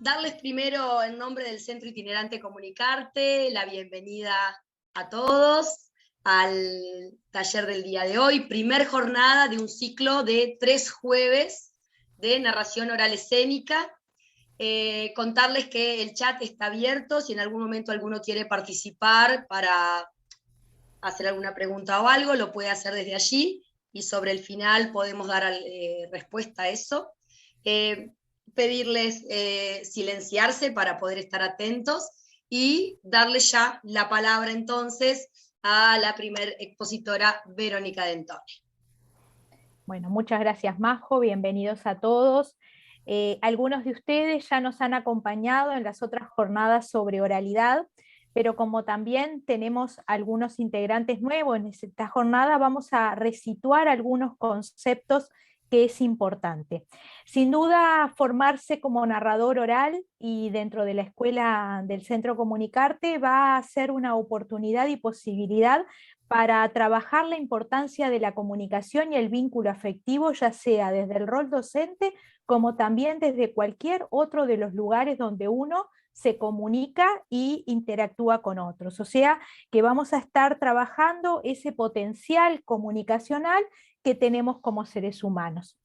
darles primero en nombre del Centro Itinerante Comunicarte la bienvenida a todos al taller del día de hoy, primer jornada de un ciclo de 3 jueves de narración oral escénica. Contarles que el chat está abierto, si en algún momento alguno quiere participar para hacer alguna pregunta o algo, lo puede hacer desde allí, y sobre el final podemos dar respuesta a eso. Pedirles silenciarse para poder estar atentos y darle ya la palabra entonces a la primer expositora, Verónica Dentone. Bueno, muchas gracias, Majo, bienvenidos a todos. Algunos de ustedes ya nos han acompañado en las otras jornadas sobre oralidad, pero como también tenemos algunos integrantes nuevos en esta jornada, vamos a resituar algunos conceptos que es importante. Sin duda, formarse como narrador oral y dentro de la escuela del Centro Comunicarte va a ser una oportunidad y posibilidad para trabajar la importancia de la comunicación y el vínculo afectivo, ya sea desde el rol docente como también desde cualquier otro de los lugares donde uno se comunica y interactúa con otros. O sea, que vamos a estar trabajando ese potencial comunicacional que tenemos como seres humanos.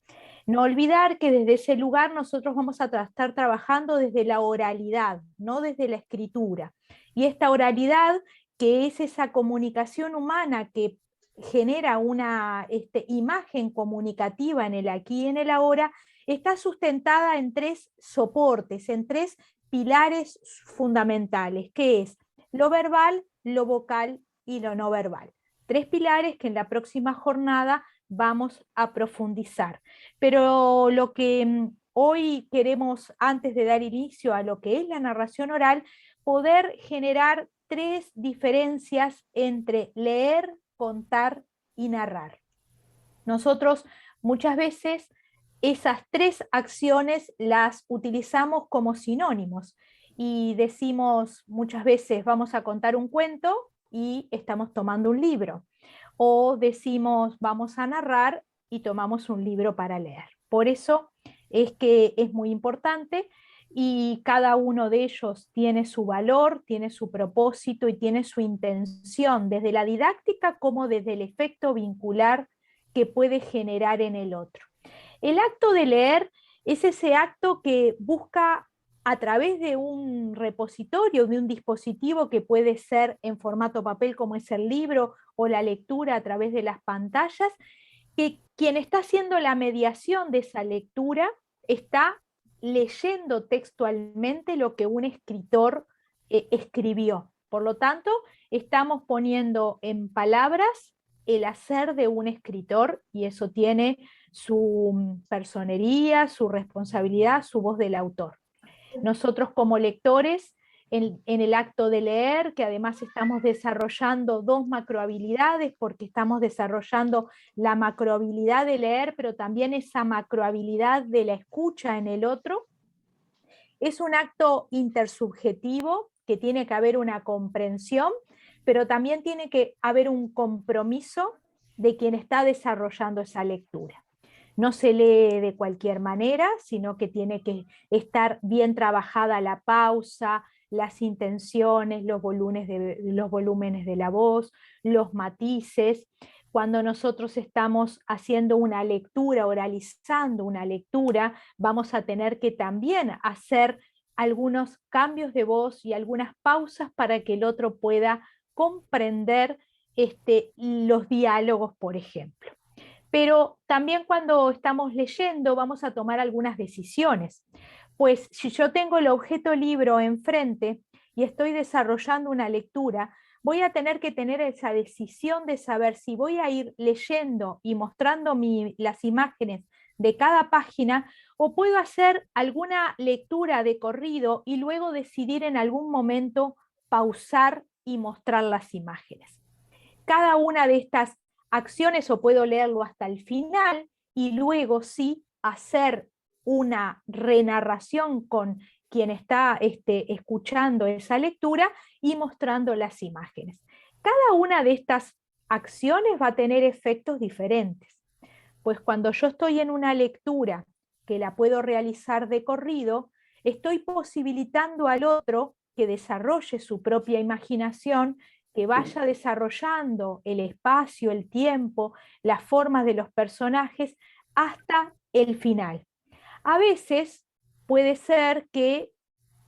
No olvidar que desde ese lugar nosotros vamos a estar trabajando desde la oralidad, no desde la escritura. Y esta oralidad, que es esa comunicación humana que genera una imagen comunicativa en el aquí y en el ahora, está sustentada en 3 soportes, en 3 pilares fundamentales, que es lo verbal, lo vocal y lo no verbal. 3 pilares que en la próxima jornada vamos a profundizar. Pero lo que hoy queremos, antes de dar inicio a lo que es la narración oral, poder generar 3 diferencias entre leer, contar y narrar. Nosotros muchas veces esas 3 acciones las utilizamos como sinónimos y decimos muchas veces vamos a contar un cuento y estamos tomando un libro, o decimos vamos a narrar y tomamos un libro para leer. Por eso es que es muy importante y cada uno de ellos tiene su valor, tiene su propósito y tiene su intención, desde la didáctica como desde el efecto vincular que puede generar en el otro. El acto de leer es ese acto que busca a través de un repositorio, de un dispositivo que puede ser en formato papel como es el libro o la lectura a través de las pantallas, que quien está haciendo la mediación de esa lectura está leyendo textualmente lo que un escritor escribió. Por lo tanto, estamos poniendo en palabras el hacer de un escritor y eso tiene su personería, su responsabilidad, su voz del autor. Nosotros como lectores, en el acto de leer, que además estamos desarrollando 2 macrohabilidades, porque estamos desarrollando la macrohabilidad de leer, pero también esa macrohabilidad de la escucha en el otro, es un acto intersubjetivo, que tiene que haber una comprensión, pero también tiene que haber un compromiso de quien está desarrollando esa lectura. No se lee de cualquier manera, sino que tiene que estar bien trabajada la pausa, las intenciones, los volúmenes de la voz, los matices. Cuando nosotros estamos haciendo una lectura, oralizando una lectura, vamos a tener que también hacer algunos cambios de voz y algunas pausas para que el otro pueda comprender los diálogos, por ejemplo. Pero también cuando estamos leyendo vamos a tomar algunas decisiones. Pues si yo tengo el objeto libro enfrente y estoy desarrollando una lectura, voy a tener que tener esa decisión de saber si voy a ir leyendo y mostrando las imágenes de cada página o puedo hacer alguna lectura de corrido y luego decidir en algún momento pausar y mostrar las imágenes. Cada una de estas acciones o puedo leerlo hasta el final y luego sí hacer una renarración con quien está escuchando esa lectura y mostrando las imágenes. Cada una de estas acciones va a tener efectos diferentes, pues cuando yo estoy en una lectura que la puedo realizar de corrido, estoy posibilitando al otro que desarrolle su propia imaginación, que vaya desarrollando el espacio, el tiempo, las formas de los personajes hasta el final. A veces puede ser que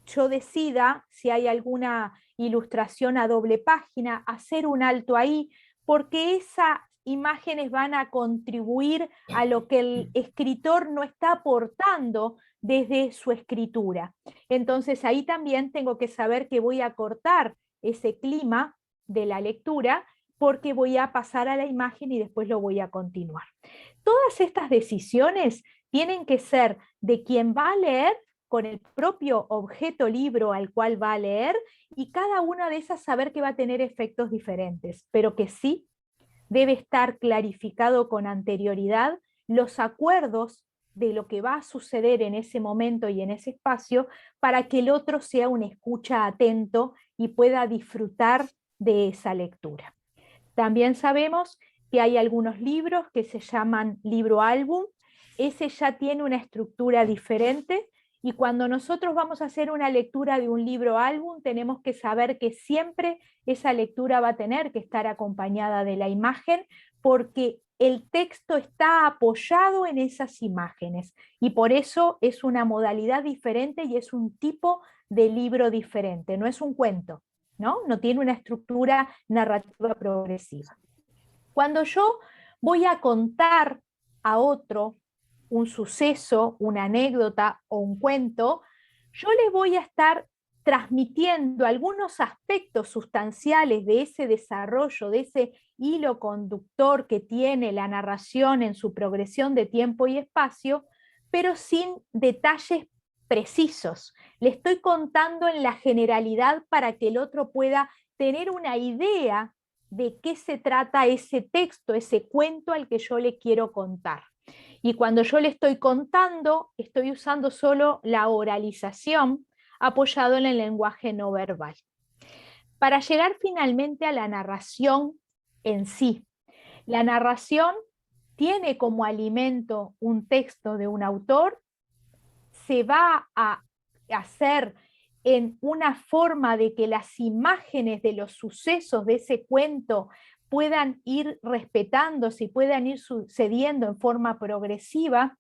yo decida, si hay alguna ilustración a doble página, hacer un alto ahí, porque esas imágenes van a contribuir a lo que el escritor no está aportando desde su escritura. Entonces ahí también tengo que saber que voy a cortar ese clima de la lectura porque voy a pasar a la imagen y después lo voy a continuar. Todas estas decisiones tienen que ser de quien va a leer con el propio objeto libro al cual va a leer, y cada una de esas saber que va a tener efectos diferentes, pero que sí debe estar clarificado con anterioridad los acuerdos de lo que va a suceder en ese momento y en ese espacio para que el otro sea un escucha atento y pueda disfrutar de esa lectura. También sabemos que hay algunos libros que se llaman libro álbum. Ese ya tiene una estructura diferente, y cuando nosotros vamos a hacer una lectura de un libro álbum tenemos que saber que siempre esa lectura va a tener que estar acompañada de la imagen, porque el texto está apoyado en esas imágenes y por eso es una modalidad diferente y es un tipo de libro diferente, no es un cuento, ¿no? No tiene una estructura narrativa progresiva. Cuando yo voy a contar a otro un suceso, una anécdota o un cuento, yo le voy a estar transmitiendo algunos aspectos sustanciales de ese desarrollo, de ese hilo conductor que tiene la narración en su progresión de tiempo y espacio, pero sin detalles precisos. Le estoy contando en la generalidad para que el otro pueda tener una idea de qué se trata ese texto, ese cuento al que yo le quiero contar. Y cuando yo le estoy contando, estoy usando solo la oralización apoyado en el lenguaje no verbal. Para llegar finalmente a la narración en sí. La narración tiene como alimento un texto de un autor, se va a hacer en una forma de que las imágenes de los sucesos de ese cuento puedan ir respetándose y puedan ir sucediendo en forma progresiva,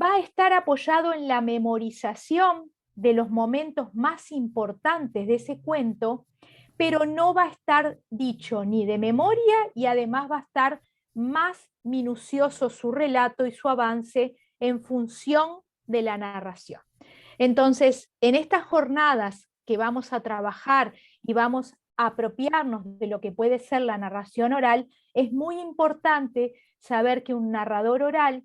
va a estar apoyado en la memorización de los momentos más importantes de ese cuento, pero no va a estar dicho ni de memoria, y además va a estar más minucioso su relato y su avance en función de la narración. Entonces, en estas jornadas que vamos a trabajar y vamos a apropiarnos de lo que puede ser la narración oral, es muy importante saber que un narrador oral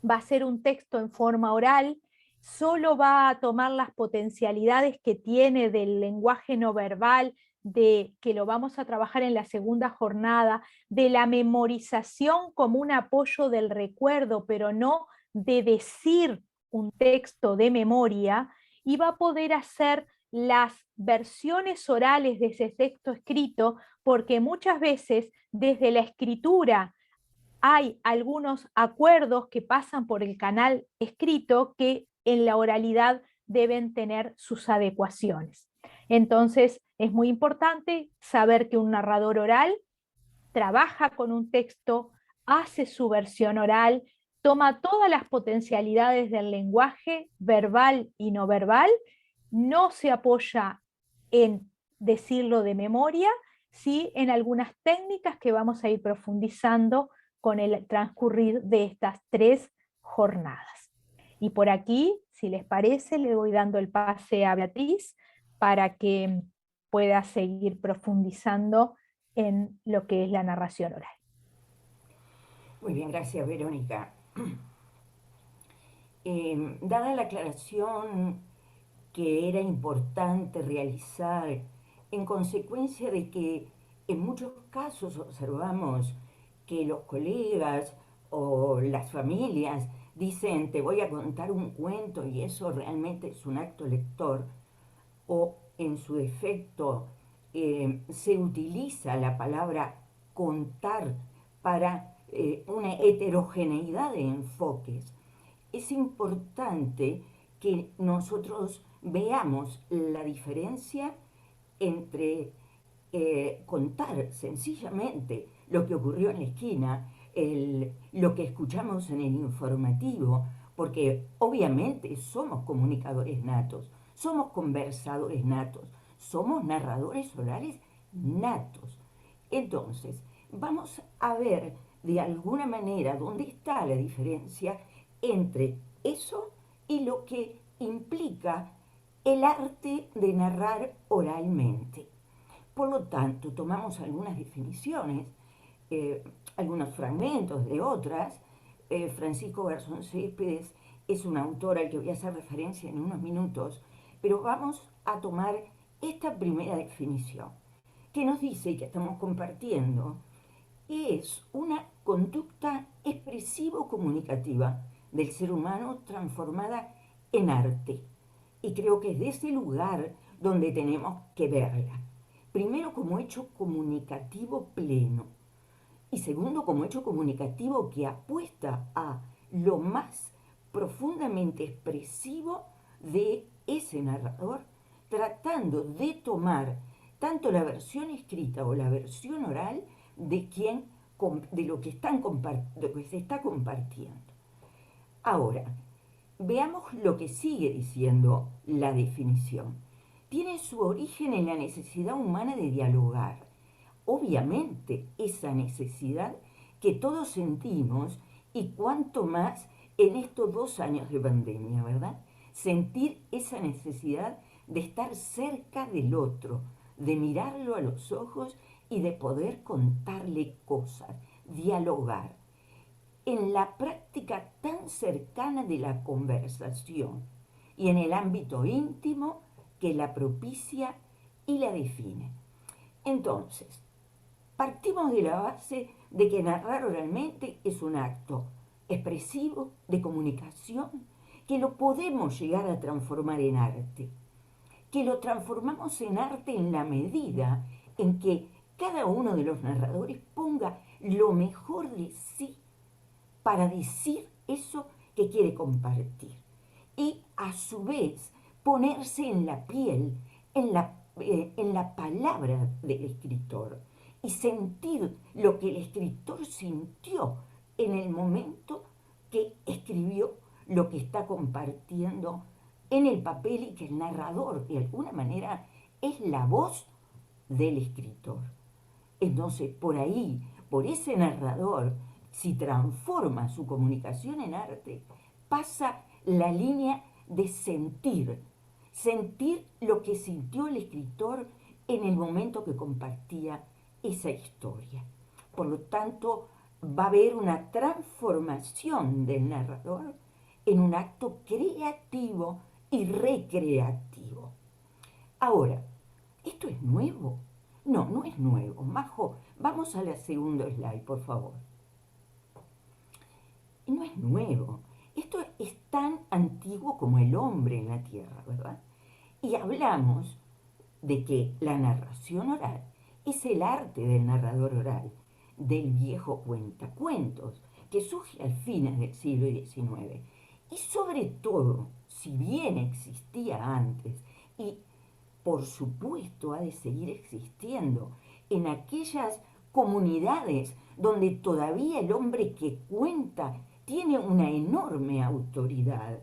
va a ser un texto en forma oral, solo va a tomar las potencialidades que tiene del lenguaje no verbal, de que lo vamos a trabajar en la segunda jornada, de la memorización como un apoyo del recuerdo, pero no de decir un texto de memoria, y va a poder hacer las versiones orales de ese texto escrito, porque muchas veces desde la escritura hay algunos acuerdos que pasan por el canal escrito que en la oralidad deben tener sus adecuaciones. Entonces, es muy importante saber que un narrador oral trabaja con un texto, hace su versión oral, toma todas las potencialidades del lenguaje verbal y no verbal, no se apoya en decirlo de memoria, sí en algunas técnicas que vamos a ir profundizando con el transcurrir de estas 3 jornadas. Y por aquí, si les parece, le voy dando el pase a Beatriz para que pueda seguir profundizando en lo que es la narración oral. Muy bien, gracias, Verónica. Dada la aclaración que era importante realizar en consecuencia de que en muchos casos observamos que los colegas o las familias dicen te voy a contar un cuento y eso realmente es un acto lector, o en su defecto se utiliza la palabra contar para una heterogeneidad de enfoques. Es importante que nosotros veamos la diferencia entre contar sencillamente lo que ocurrió en la esquina, lo que escuchamos en el informativo, porque obviamente somos comunicadores natos, somos conversadores natos, somos narradores orales natos. Entonces, vamos a ver de alguna manera dónde está la diferencia entre eso y lo que implica el arte de narrar oralmente. Por lo tanto, tomamos algunas definiciones, algunos fragmentos de otras. Francisco Garzón Céspedes es un autor al que voy a hacer referencia en unos minutos, pero vamos a tomar esta primera definición, que nos dice que estamos compartiendo, es una conducta expresivo-comunicativa del ser humano transformada en arte. Y creo que es de ese lugar donde tenemos que verla. Primero, como hecho comunicativo pleno. Y segundo, como hecho comunicativo que apuesta a lo más profundamente expresivo de ese narrador, tratando de tomar tanto la versión escrita o la versión oral de lo que se está compartiendo. Ahora, veamos lo que sigue diciendo la definición. Tiene su origen en la necesidad humana de dialogar. Obviamente, esa necesidad que todos sentimos, y cuanto más en estos 2 años de pandemia, ¿verdad? Sentir esa necesidad de estar cerca del otro, de mirarlo a los ojos y de poder contarle cosas, dialogar. En la práctica tan cercana de la conversación y en el ámbito íntimo que la propicia y la define. Entonces, partimos de la base de que narrar oralmente es un acto expresivo de comunicación que lo podemos llegar a transformar en arte, que lo transformamos en arte en la medida en que cada uno de los narradores ponga lo mejor de sí para decir eso que quiere compartir y a su vez ponerse en la piel, en la palabra del escritor y sentir lo que el escritor sintió en el momento que escribió lo que está compartiendo en el papel y que el narrador de alguna manera es la voz del escritor. Entonces, por ahí, por ese narrador, si transforma su comunicación en arte, pasa la línea de sentir lo que sintió el escritor en el momento que compartía esa historia. Por lo tanto, va a haber una transformación del narrador en un acto creativo y recreativo. Ahora, ¿esto es nuevo? No, no es nuevo. Majo, vamos a la segunda slide, por favor. No es nuevo. Esto es tan antiguo como el hombre en la tierra, ¿verdad? Y hablamos de que la narración oral es el arte del narrador oral, del viejo cuentacuentos, que surge al fines del siglo XIX. Y sobre todo, si bien existía antes, y por supuesto ha de seguir existiendo, en aquellas comunidades donde todavía el hombre que cuenta tiene una enorme autoridad,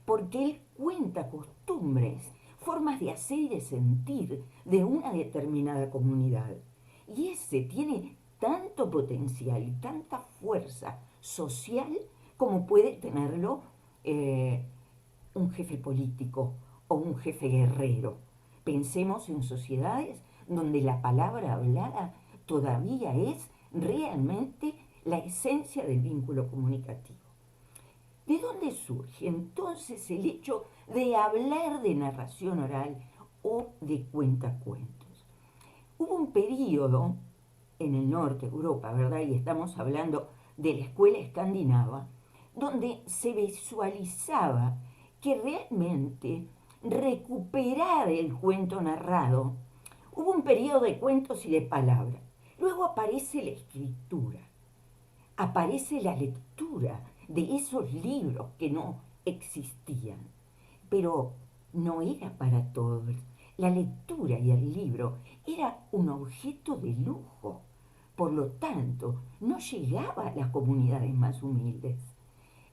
porque él cuenta costumbres, formas de hacer y de sentir de una determinada comunidad. Y ese tiene tanto potencial y tanta fuerza social como puede tenerlo un jefe político o un jefe guerrero. Pensemos en sociedades donde la palabra hablada todavía es realmente la esencia del vínculo comunicativo. ¿De dónde surge entonces el hecho de hablar de narración oral o de cuentacuentos? Hubo un periodo en el norte de Europa, ¿verdad? Y estamos hablando de la escuela escandinava, donde se visualizaba que realmente recuperar el cuento narrado, hubo un periodo de cuentos y de palabras. Luego aparece la escritura, aparece la lectura de esos libros que no existían. pero no era para todos. La lectura y el libro era un objeto de lujo. Por lo tanto, no llegaba a las comunidades más humildes.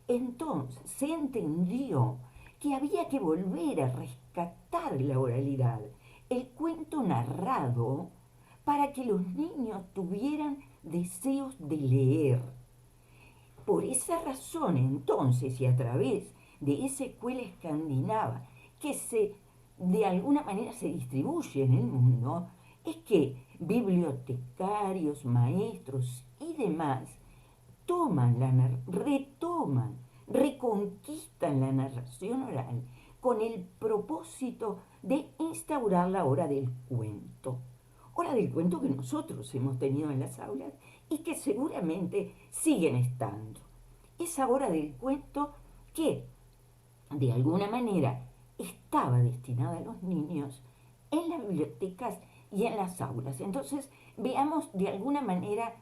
Entonces se entendió que había que volver a rescatar la oralidad, el cuento narrado, para que los niños tuvieran deseos de leer. Por esa razón, entonces, y a través de esa escuela escandinava que de alguna manera se distribuye en el mundo, es que bibliotecarios, maestros y demás retoman, reconquistan la narración oral con el propósito de instaurar la hora del cuento. Hora del cuento que nosotros hemos tenido en las aulas y que seguramente siguen estando. Esa hora del cuento que de alguna manera estaba destinada a los niños en las bibliotecas y en las aulas. Entonces veamos de alguna manera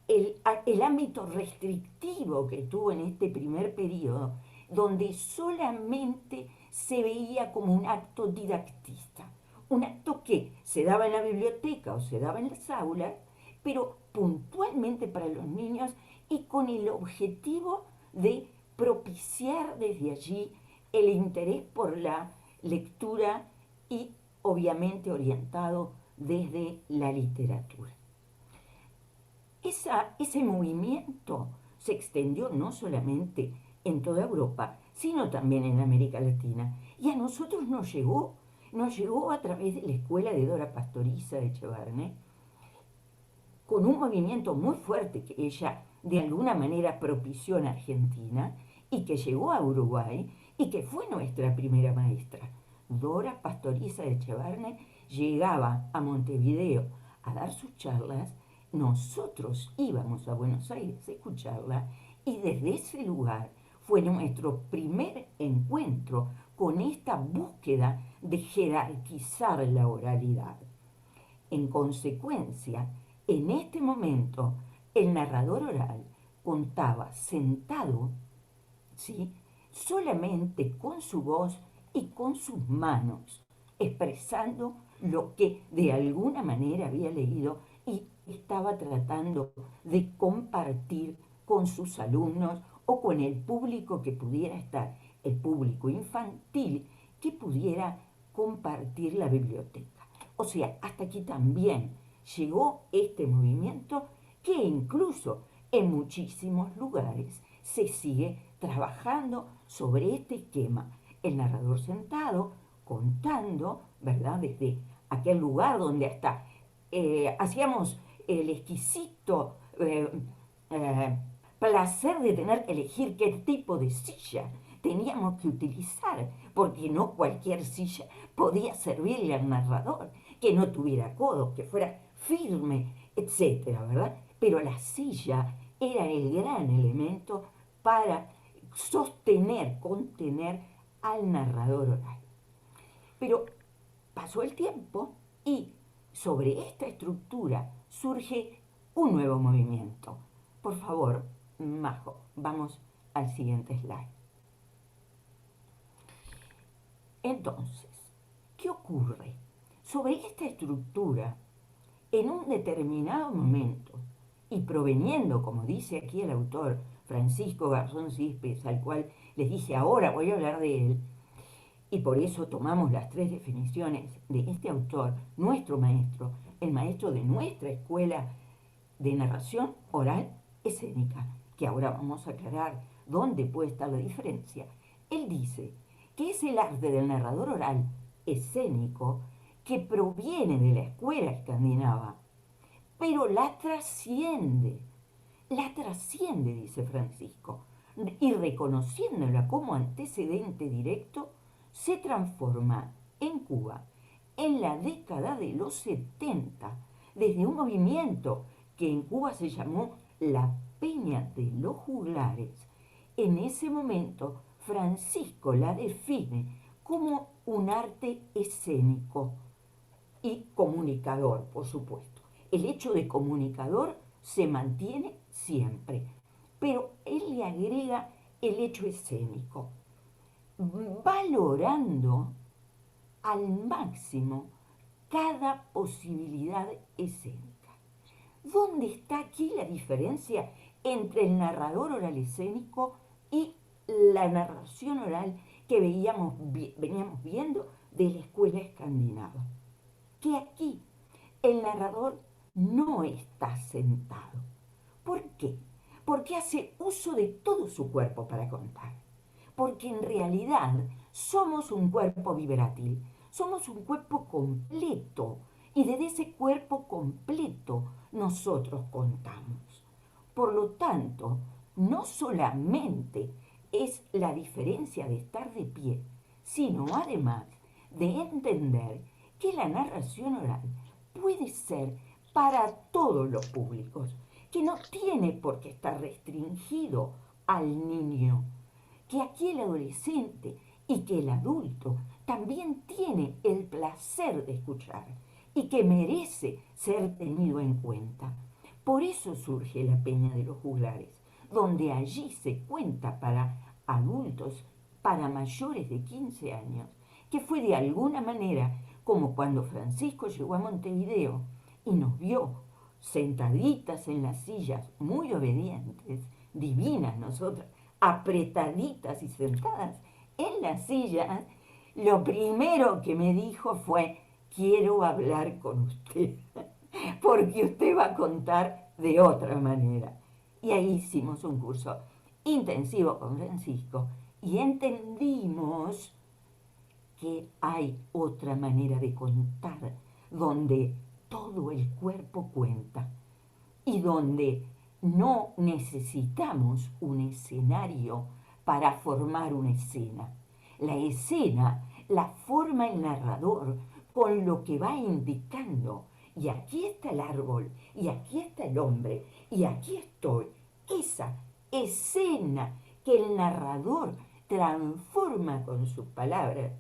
el ámbito restrictivo que tuvo en este primer periodo, donde solamente se veía como un acto didactista, un acto que se daba en la biblioteca o se daba en las aulas, pero puntualmente para los niños y con el objetivo de propiciar desde allí el interés por la lectura y obviamente orientado desde la literatura. Ese movimiento se extendió no solamente en toda Europa, sino también en América Latina. Y a nosotros nos llegó a través de la escuela de Dora Pastoriza de Echevarne, con un movimiento muy fuerte que ella de alguna manera propició en Argentina y que llegó a Uruguay y que fue nuestra primera maestra. Dora Pastoriza de Echevarne llegaba a Montevideo a dar sus charlas. Nosotros íbamos a Buenos Aires a escucharla y desde ese lugar fue nuestro primer encuentro con esta búsqueda de jerarquizar la oralidad. En consecuencia, en este momento, el narrador oral contaba sentado, ¿sí?, solamente con su voz y con sus manos, expresando lo que de alguna manera había leído y estaba tratando de compartir con sus alumnos o con el público que pudiera estar, el público infantil que pudiera compartir la biblioteca. O sea, hasta aquí también llegó este movimiento que incluso en muchísimos lugares se sigue trabajando sobre este esquema. El narrador sentado, contando, ¿verdad?, desde aquel lugar donde hasta hacíamos el exquisito placer de tener que elegir qué tipo de silla teníamos que utilizar, porque no cualquier silla podía servirle al narrador, que no tuviera codos, que fuera firme, etcétera, ¿verdad? Pero la silla era el gran elemento para sostener, contener al narrador oral. Pero pasó el tiempo y sobre esta estructura surge un nuevo movimiento. Por favor, Majo, vamos al siguiente slide. Entonces, ¿qué ocurre? Sobre esta estructura, en un determinado momento, y proveniendo, como dice aquí el autor, Francisco Garzón Císpes, al cual les dije ahora voy a hablar de él, y por eso tomamos las tres definiciones de este autor, nuestro maestro, el maestro de nuestra escuela de narración oral escénica, que ahora vamos a aclarar dónde puede estar la diferencia. Él dice que es el arte del narrador oral escénico que proviene de la escuela escandinava, pero la trasciende, dice Francisco, y reconociéndola como antecedente directo, se transforma en Cuba en la década de los 70, desde un movimiento que en Cuba se llamó la Peña de los Juglares. En ese momento, Francisco la define como un arte escénico y comunicador, por supuesto. El hecho de comunicador se mantiene siempre, pero él le agrega el hecho escénico. valorando al máximo cada posibilidad escénica. ¿Dónde está aquí la diferencia entre el narrador oral escénico y la narración oral que veníamos viendo de la escuela escandinava? Que aquí el narrador no está sentado. ¿Por qué? Porque hace uso de todo su cuerpo para contar. Porque en realidad somos un cuerpo vibrátil, somos un cuerpo completo y desde ese cuerpo completo nosotros contamos. Por lo tanto, no solamente es la diferencia de estar de pie, sino además de entender que la narración oral puede ser para todos los públicos, que no tiene por qué estar restringido al niño, que aquí el adolescente y que el adulto también tiene el placer de escuchar y que merece ser tenido en cuenta. Por eso surge la Peña de los Juglares, donde allí se cuenta para adultos, para mayores de 15 años, que fue de alguna manera como cuando Francisco llegó a Montevideo y nos vio sentaditas en las sillas, muy obedientes, divinas nosotras, apretaditas y sentadas en las sillas, lo primero que me dijo fue: quiero hablar con usted, porque usted va a contar de otra manera. Y ahí hicimos un curso intensivo con Francisco y entendimos que hay otra manera de contar, donde todo el cuerpo cuenta y donde no necesitamos un escenario para formar una escena. La escena la forma el narrador con lo que va indicando. Y aquí está el árbol, y aquí está el hombre, y aquí estoy. Esa escena que el narrador transforma con sus palabras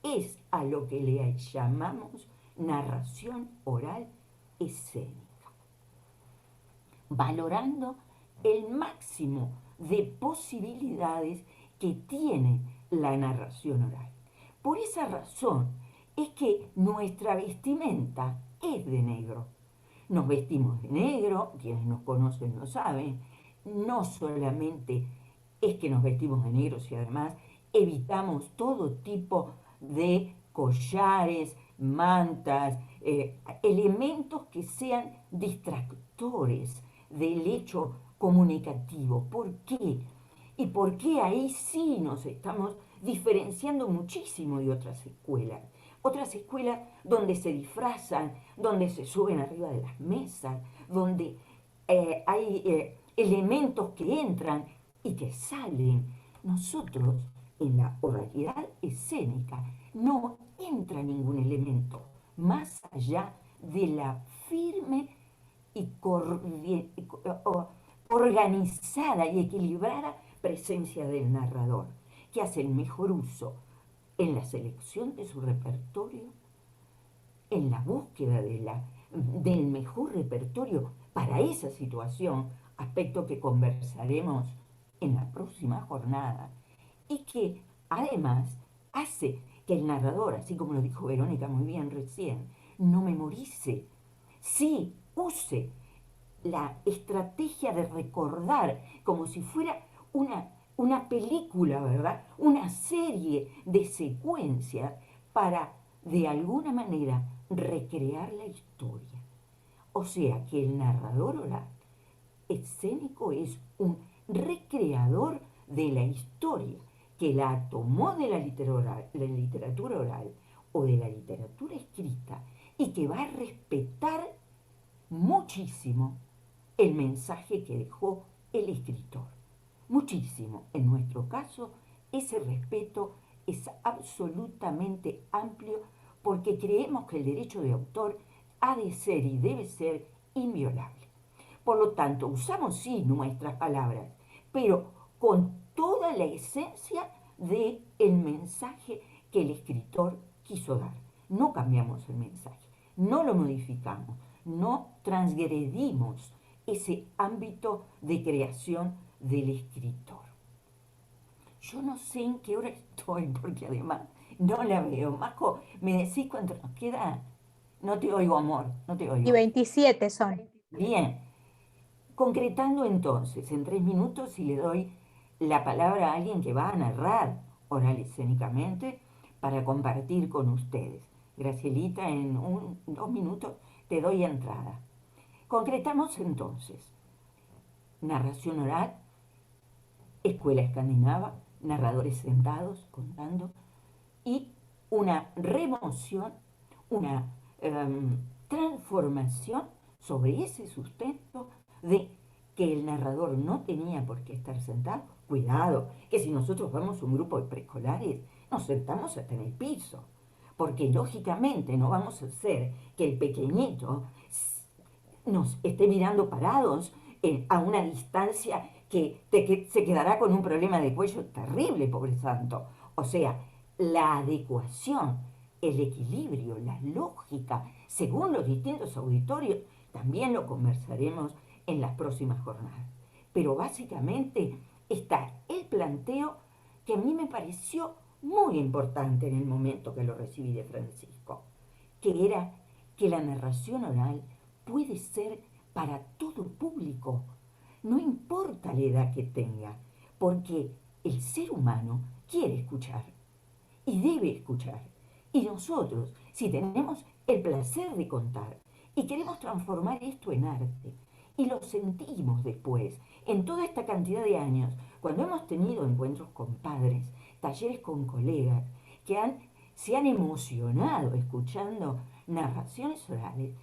es a lo que le llamamos narración oral escénica, valorando el máximo de posibilidades que tiene la narración oral. Por esa razón es que nuestra vestimenta es de negro. Nos vestimos de negro, quienes nos conocen lo saben, no solamente es que nos vestimos de negro, sino además evitamos todo tipo de collares, mantas, elementos que sean distractores del hecho comunicativo. ¿Por qué? Y por qué ahí sí nos estamos diferenciando muchísimo de otras escuelas donde se disfrazan, donde se suben arriba de las mesas, donde hay elementos que entran y que salen. Nosotros, en la oralidad escénica, no entra ningún elemento más allá de la firme y organizada y equilibrada presencia del narrador, que hace el mejor uso en la selección de su repertorio, en la búsqueda del mejor repertorio para esa situación, aspecto que conversaremos en la próxima jornada, y que además hace que el narrador, así como lo dijo Verónica muy bien recién, no memorice, sí use la estrategia de recordar como si fuera una película, ¿verdad? Una serie de secuencias para, de alguna manera, recrear la historia. O sea que el narrador oral escénico es un recreador de la historia, que la tomó de la literatura oral o de la literatura escrita y que va a respetar muchísimo el mensaje que dejó el escritor. Muchísimo. En nuestro caso, ese respeto es absolutamente amplio porque creemos que el derecho de autor ha de ser y debe ser inviolable. Por lo tanto, usamos sí nuestras palabras, pero con toda la esencia del mensaje que el escritor quiso dar. No cambiamos el mensaje, no lo modificamos, no transgredimos ese ámbito de creación del escritor. Yo no sé en qué hora estoy, porque además no la veo. Majo, ¿me decís cuánto nos queda? No te oigo, amor, no te Y oigo. 27 son. Bien, concretando entonces, en 3 minutos, y le doy la palabra a alguien que va a narrar oral escénicamente para compartir con ustedes. Gracielita, en 2 minutos te doy entrada. Concretamos entonces, narración oral, escuela escandinava, narradores sentados contando, y una remoción, una transformación sobre ese sustento de que el narrador no tenía por qué estar sentado. Cuidado, que si nosotros vamos a un grupo de preescolares, nos sentamos hasta en el piso, porque lógicamente no vamos a hacer que el pequeñito nos esté mirando parados a una distancia que se quedará con un problema de cuello terrible, pobre santo. O sea, la adecuación, el equilibrio, la lógica, según los distintos auditorios, también lo conversaremos en las próximas jornadas. Pero básicamente está el planteo que a mí me pareció muy importante en el momento que lo recibí de Francisco, que era que la narración oral puede ser para todo público, no importa la edad que tenga, porque el ser humano quiere escuchar y debe escuchar. Y nosotros, si tenemos el placer de contar y queremos transformar esto en arte, y lo sentimos después, en toda esta cantidad de años, cuando hemos tenido encuentros con padres, talleres con colegas, que se han emocionado escuchando narraciones orales,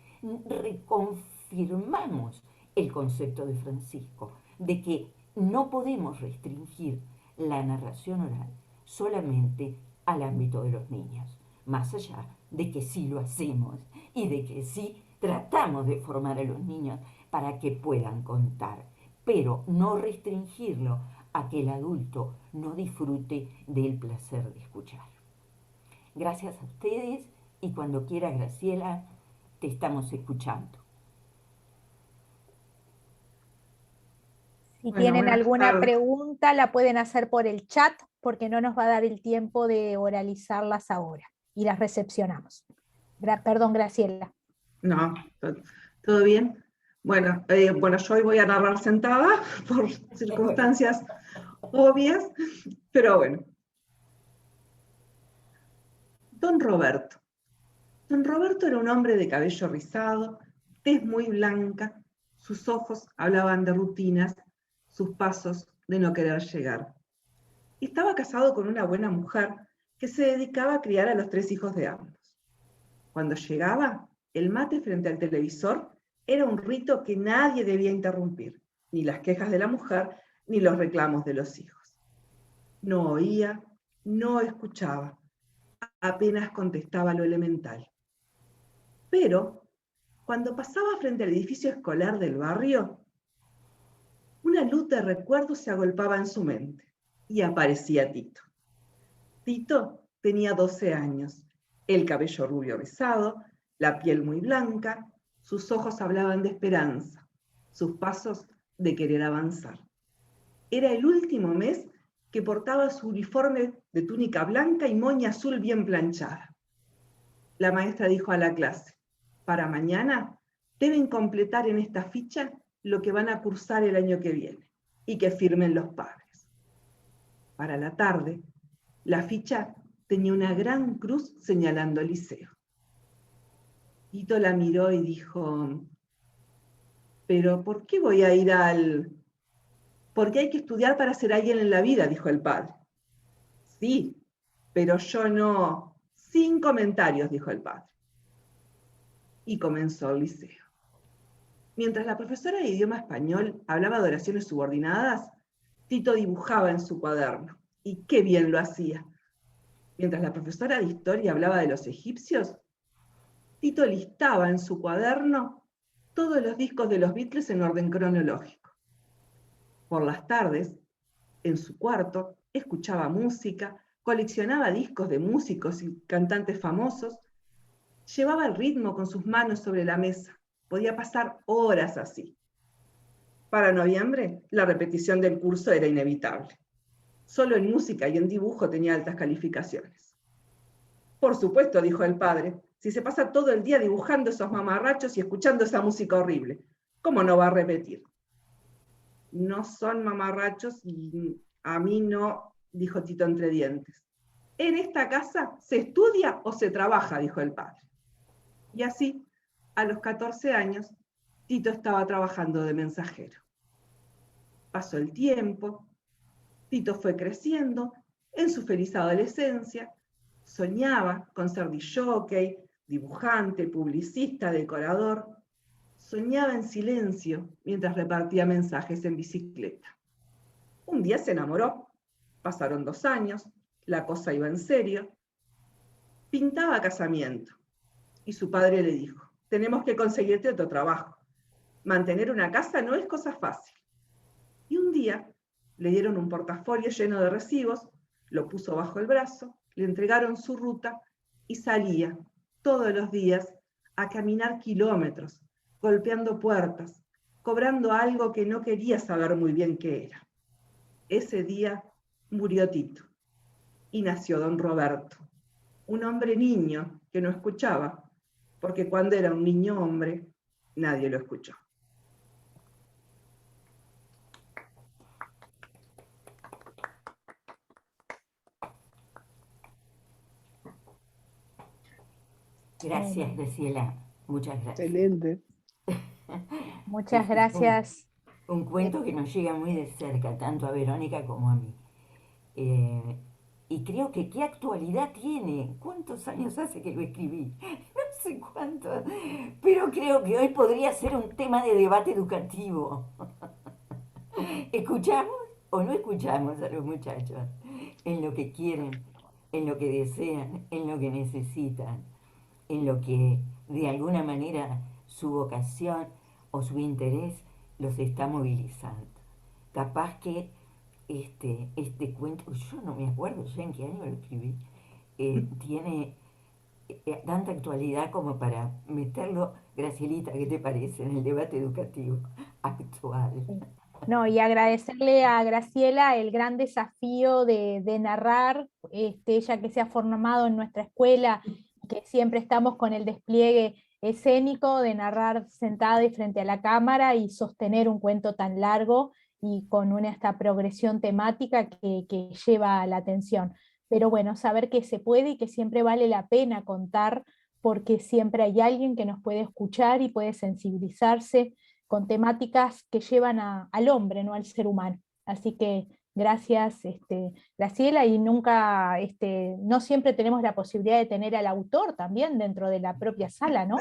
reconfirmamos el concepto de Francisco, de que no podemos restringir la narración oral solamente al ámbito de los niños, más allá de que sí lo hacemos y de que sí tratamos de formar a los niños para que puedan contar, pero no restringirlo a que el adulto no disfrute del placer de escuchar. Gracias a ustedes, y cuando quiera, Graciela, te estamos escuchando. Si Bueno, tienen buenas alguna tardes. pregunta, la pueden hacer por el chat, porque no nos va a dar el tiempo de oralizarlas ahora. Y las recepcionamos. Perdón, Graciela. No, todo bien. Bueno, yo hoy voy a narrar sentada por circunstancias obvias, pero bueno. Don Roberto. Don Roberto era un hombre de cabello rizado, tez muy blanca, sus ojos hablaban de rutinas, sus pasos de no querer llegar. Estaba casado con una buena mujer que se dedicaba a criar a los 3 hijos de ambos. Cuando llegaba, el mate frente al televisor era un rito que nadie debía interrumpir, ni las quejas de la mujer, ni los reclamos de los hijos. No oía, no escuchaba, apenas contestaba lo elemental. Pero, cuando pasaba frente al edificio escolar del barrio, una luz de recuerdo se agolpaba en su mente, y aparecía Tito. Tito tenía 12 años, el cabello rubio rizado, la piel muy blanca, sus ojos hablaban de esperanza, sus pasos de querer avanzar. Era el último mes que portaba su uniforme de túnica blanca y moña azul bien planchada. La maestra dijo a la clase: para mañana deben completar en esta ficha lo que van a cursar el año que viene y que firmen los padres. Para la tarde, la ficha tenía una gran cruz señalando el liceo. Tito la miró y dijo: pero ¿por qué voy a ir al...? Porque hay que estudiar para ser alguien en la vida, dijo el padre. Sí, pero yo no. Sin comentarios, dijo el padre. Y comenzó el liceo. Mientras la profesora de idioma español hablaba de oraciones subordinadas, Tito dibujaba en su cuaderno. Y qué bien lo hacía. Mientras la profesora de historia hablaba de los egipcios, Tito listaba en su cuaderno todos los discos de los Beatles en orden cronológico. Por las tardes, en su cuarto, escuchaba música, coleccionaba discos de músicos y cantantes famosos, llevaba el ritmo con sus manos sobre la mesa. Podía pasar horas así. Para noviembre, la repetición del curso era inevitable. Solo en música y en dibujo tenía altas calificaciones. Por supuesto, dijo el padre, si se pasa todo el día dibujando esos mamarrachos y escuchando esa música horrible, ¿cómo no va a repetir? No son mamarrachos y a mí no, dijo Tito entre dientes. En esta casa se estudia o se trabaja, dijo el padre. Y así, a los 14 años, Tito estaba trabajando de mensajero. Pasó el tiempo, Tito fue creciendo en su feliz adolescencia, soñaba con ser disc-jockey, dibujante, publicista, decorador. Soñaba en silencio mientras repartía mensajes en bicicleta. Un día se enamoró, pasaron 2 años, la cosa iba en serio. Pintaba casamiento y su padre le dijo, tenemos que conseguirte otro trabajo. Mantener una casa no es cosa fácil. Y un día le dieron un portafolio lleno de recibos, lo puso bajo el brazo, le entregaron su ruta y salía todos los días a caminar kilómetros, golpeando puertas, cobrando algo que no quería saber muy bien qué era. Ese día murió Tito y nació don Roberto, un hombre niño que no escuchaba, porque cuando era un niño hombre, nadie lo escuchó. Gracias, Graciela. Muchas gracias. Excelente. Muchas gracias. Un cuento que nos llega muy de cerca, tanto a Verónica como a mí. Y creo que qué actualidad tiene. ¿Cuántos años hace que lo escribí? No sé cuánto. Pero creo que hoy podría ser un tema de debate educativo. ¿Escuchamos o no escuchamos a los muchachos en lo que quieren, en lo que desean, en lo que necesitan, en lo que de alguna manera su vocación o su interés los está movilizando? Capaz que este cuento, yo no me acuerdo ya en qué año lo escribí, tiene tanta actualidad como para meterlo, Gracielita, ¿qué te parece? En el debate educativo actual. No, y agradecerle a Graciela el gran desafío de narrar, ella que se ha formado en nuestra escuela, que siempre estamos con el despliegue escénico de narrar sentada y frente a la cámara y sostener un cuento tan largo y con esta progresión temática que lleva a la atención. Pero bueno, saber que se puede y que siempre vale la pena contar, porque siempre hay alguien que nos puede escuchar y puede sensibilizarse con temáticas que llevan al hombre, no al ser humano. Así que gracias, Graciela, y nunca, no siempre tenemos la posibilidad de tener al autor también dentro de la propia sala, ¿no?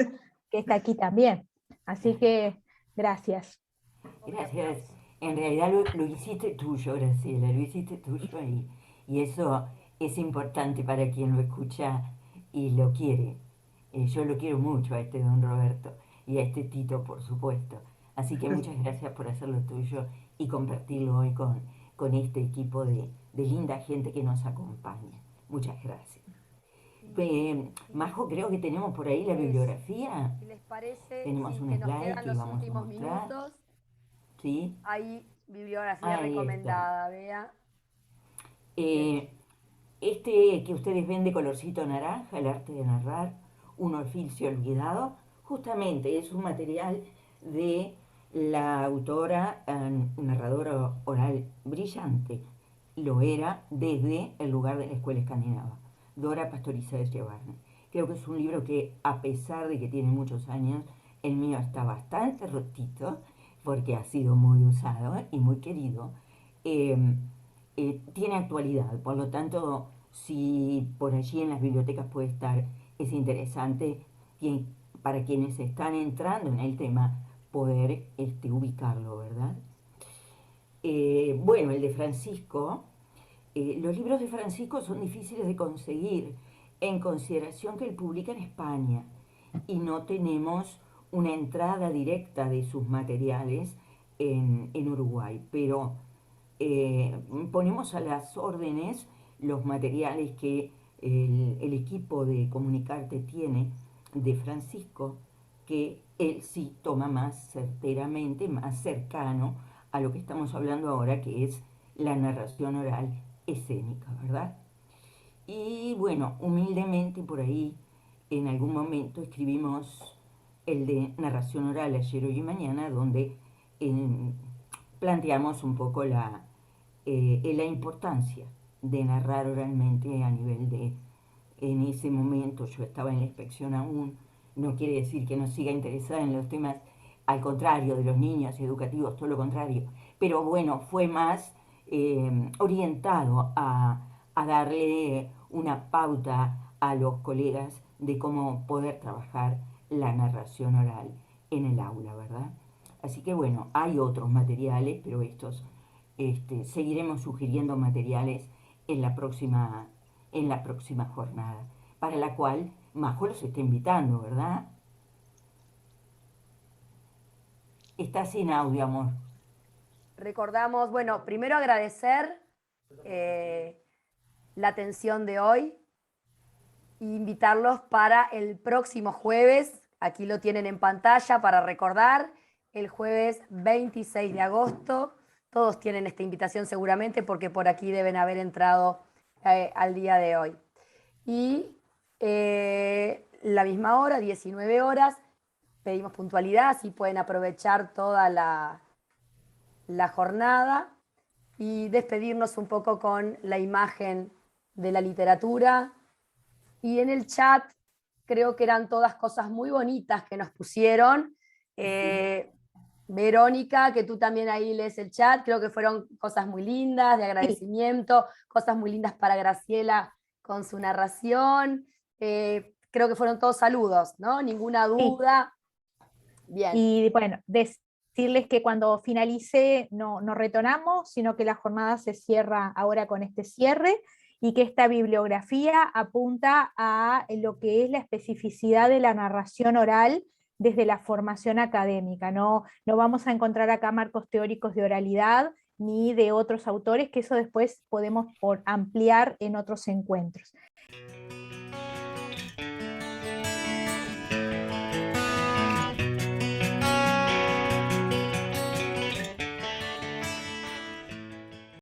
Que está aquí también. Así que gracias. Gracias. En realidad lo hiciste tuyo, Graciela, lo hiciste tuyo y eso es importante para quien lo escucha y lo quiere. Yo lo quiero mucho a este don Roberto y a este Tito, por supuesto. Así que muchas gracias por hacerlo tuyo y compartirlo hoy con este equipo de linda gente que nos acompaña. Muchas gracias. Majo, creo que tenemos por ahí la bibliografía. Si les parece, Tenemos un que nos slide quedan que los vamos a últimos mostrar. minutos. ¿Sí? Hay bibliografía Ahí está. recomendada, vea. Este que ustedes ven de colorcito naranja, El arte de narrar, un oficio olvidado, justamente es un material de la autora, narradora oral brillante. Lo era desde el lugar de la escuela escandinava, Dora Pastoriza de Echevarne. Creo que es un libro que, a pesar de que tiene muchos años, el mío está bastante rotito, porque ha sido muy usado y muy querido. Tiene actualidad, por lo tanto, si por allí en las bibliotecas puede estar, es interesante para quienes están entrando en el tema poder ubicarlo, ¿verdad? Bueno, el de Francisco, los libros de Francisco son difíciles de conseguir en consideración que él publica en España y no tenemos una entrada directa de sus materiales en Uruguay, pero ponemos a las órdenes los materiales que el equipo de Comunicarte tiene de Francisco, que él sí toma más certeramente, más cercano a lo que estamos hablando ahora, que es la narración oral escénica, ¿verdad? Y bueno, humildemente por ahí, en algún momento escribimos el de narración oral ayer, hoy y mañana, donde planteamos un poco la importancia de narrar oralmente a nivel de, en ese momento yo estaba en la inspección aún, no quiere decir que no siga interesada en los temas, al contrario, de los niños educativos, todo lo contrario, pero bueno, fue más orientado a darle una pauta a los colegas de cómo poder trabajar la narración oral en el aula, ¿verdad? Así que bueno, hay otros materiales, pero estos seguiremos sugiriendo materiales en la próxima jornada, para la cual Majo los está invitando, ¿verdad? Está sin audio, amor. Recordamos, bueno, primero agradecer la atención de hoy e invitarlos para el próximo jueves, aquí lo tienen en pantalla para recordar, el jueves 26 de agosto. Todos tienen esta invitación seguramente porque por aquí deben haber entrado al día de hoy. Y la misma hora, 19 horas, pedimos puntualidad, así pueden aprovechar toda la jornada y despedirnos un poco con la imagen de la literatura. Y en el chat creo que eran todas cosas muy bonitas que nos pusieron. Verónica, que tú también ahí lees el chat, creo que fueron cosas muy lindas, de agradecimiento, cosas muy lindas para Graciela con su narración. Creo que fueron todos saludos, ¿no? Ninguna duda. Bien. Y bueno, decirles que cuando finalice no retornamos, sino que la jornada se cierra ahora con este cierre y que esta bibliografía apunta a lo que es la especificidad de la narración oral desde la formación académica. No vamos a encontrar acá marcos teóricos de oralidad ni de otros autores, que eso después podemos ampliar en otros encuentros.